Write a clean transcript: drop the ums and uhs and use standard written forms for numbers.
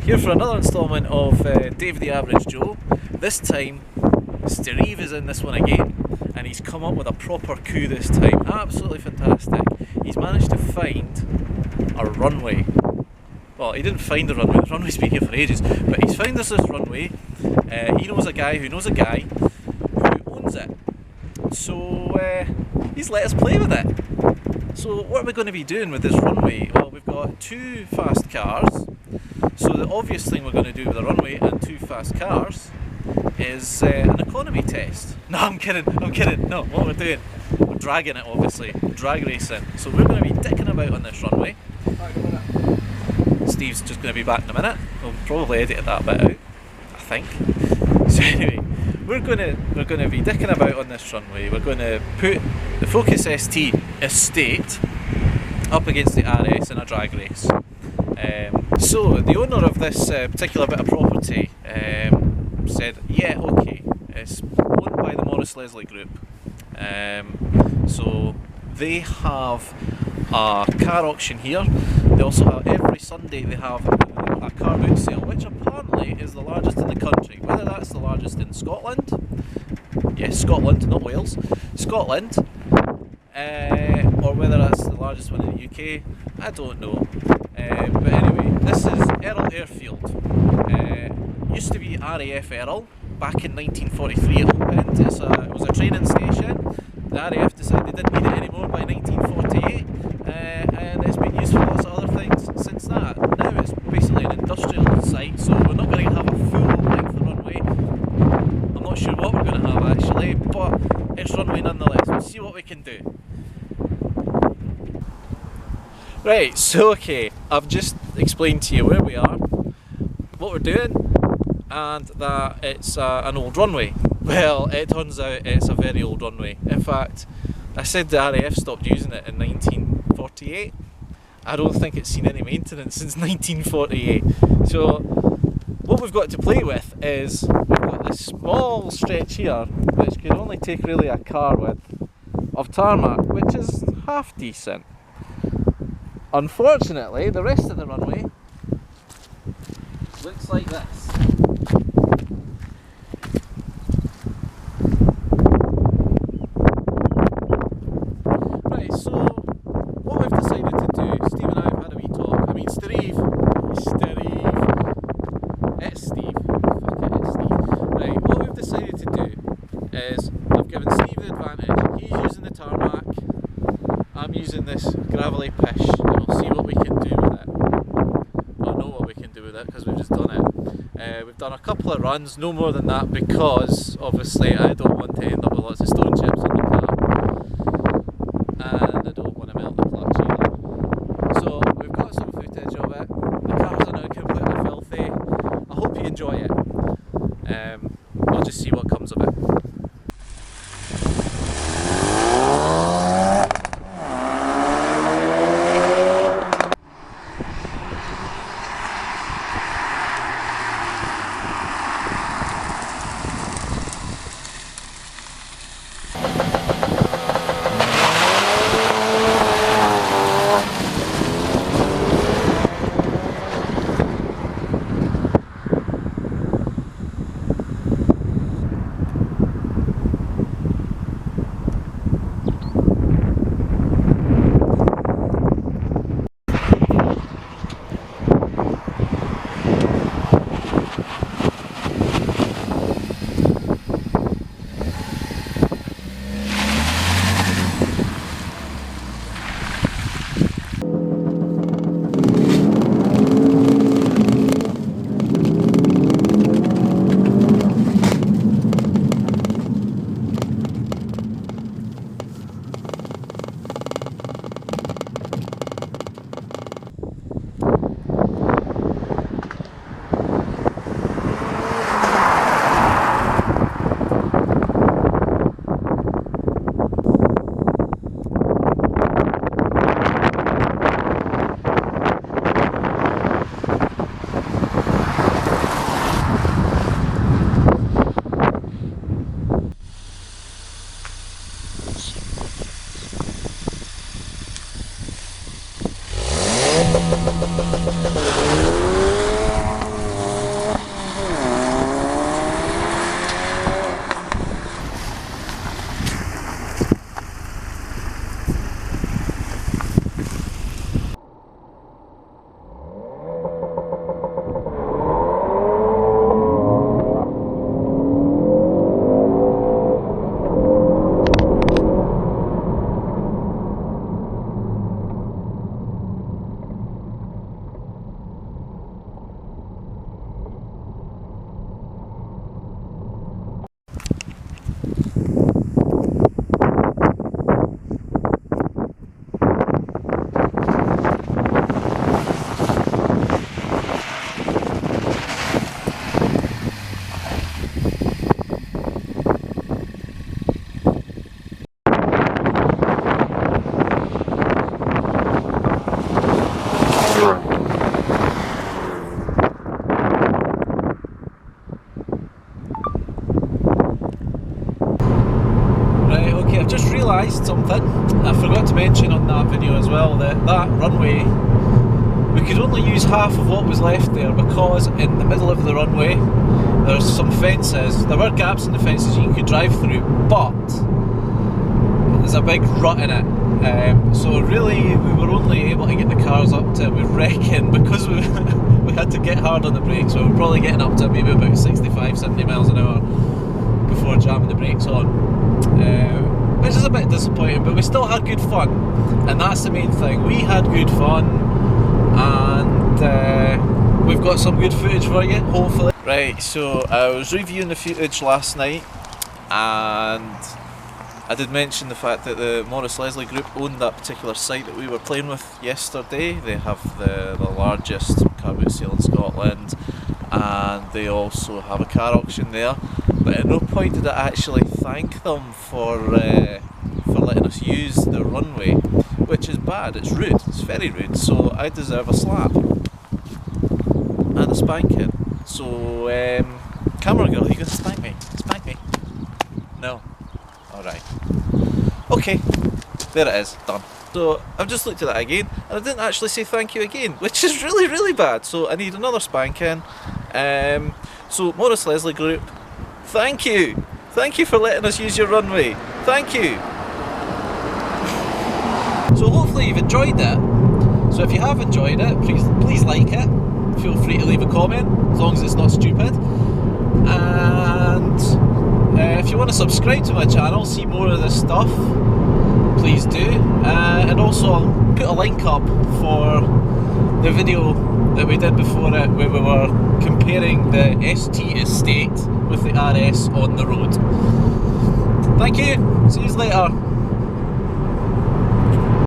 Here for another instalment of Dave the Average Joe. This time, Stareve is in this one again, and he's come up with a proper coup this time. Absolutely fantastic. He's managed to find a runway. Well, he didn't find the runway's been here for ages, but he's found this runway. He knows a guy who knows a guy who owns it. So he's let us play with it. So what are we going to be doing with this runway? Well, we've got two fast cars. So the obvious thing we're going to do with a runway and two fast cars is an economy test. No, I'm kidding. No, what we're doing, we're dragging it obviously, drag racing. So we're going to be dicking about on this runway. Steve's just going to be back in a minute. We'll probably edit that bit out, I think. So anyway, we're going to be dicking about on this runway. We're going to put the Focus ST Estate up against the RS in a drag race. So the owner of this particular bit of property said, yeah, okay, it's owned by the Morris Leslie Group. So they have a car auction here. They also have, every Sunday they have a car boot sale, which apparently is the largest in the country. Whether that's the largest in Scotland, yes, Scotland, not Wales, Scotland, or whether that's the largest one in the UK, I don't know. But anyway, this is Errol Airfield. Used to be RAF Errol. Back in 1943 it opened. It was a training station. The RAF decided they didn't need it anymore by 1948, and it's been used for lots of other things since that. Now it's basically an industrial site, so we're not going to have a full length of runway. I'm not sure what we're going to have actually, but it's runway nonetheless. We'll see what we can do. Right, so okay, I've just explained to you where we are, what we're doing, and that it's an old runway. Well, it turns out it's a very old runway. In fact, I said the RAF stopped using it in 1948. I don't think it's seen any maintenance since 1948. So what we've got to play with is we've got this small stretch here, which can only take really a car width of tarmac, which is half decent. Unfortunately, the rest of the runway looks like this. Right, so what we've decided to do, Steve and I have had a wee talk. I mean, Stareve. It's Steve. Fuck it, it's Steve. Right, what we've decided to do is I've given Steve the advantage. He's using the tarmac. I'm using this gravelly pish, and we'll see what we can do with it. I know what we can do with it because we've just done it. We've done a couple of runs, no more than that, because obviously I don't want to end up with lots of stone chips in the car, and I don't want to melt the clutch either. So we've got some footage of it. The cars are now completely filthy. I hope you enjoy it. We'll just see what comes of it. realised something. I forgot to mention on that video as well that that runway, we could only use half of what was left there because in the middle of the runway there's some fences. There were gaps in the fences you could drive through, but there's a big rut in it. So really we were only able to get the cars up to, we reckon, because we had to get hard on the brakes, so we're probably getting up to maybe about 65-70 miles an hour before jamming the brakes on, which is a bit disappointing, but we still had good fun, and that's the main thing. We had good fun, and we've got some good footage for you, hopefully. Right, so I was reviewing the footage last night, and I did mention the fact that the Morris Leslie group owned that particular site that we were playing with yesterday. They have the largest car boot sale in Scotland, and they also have a car auction there. But at no point did I actually thank them for letting us use the runway, which is bad. It's rude. It's very rude. So I deserve a slap and a spanking. So camera girl, are you gonna spank me? Spank me? No. Alright. Okay, there it is, done. So I've just looked at that again, and I didn't actually say thank you again, which is really, really bad. So I need another spanking. So Morris Leslie Group, thank you. Thank you for letting us use your runway. Thank you. So hopefully you've enjoyed it. So if you have enjoyed it, please like it. Feel free to leave a comment, as long as it's not stupid. And if you want to subscribe to my channel, see more of this stuff, please do. And also I'll put a link up for the video that we did before it, where we were comparing the ST Estate with the RS on the road. Thank you, see you later.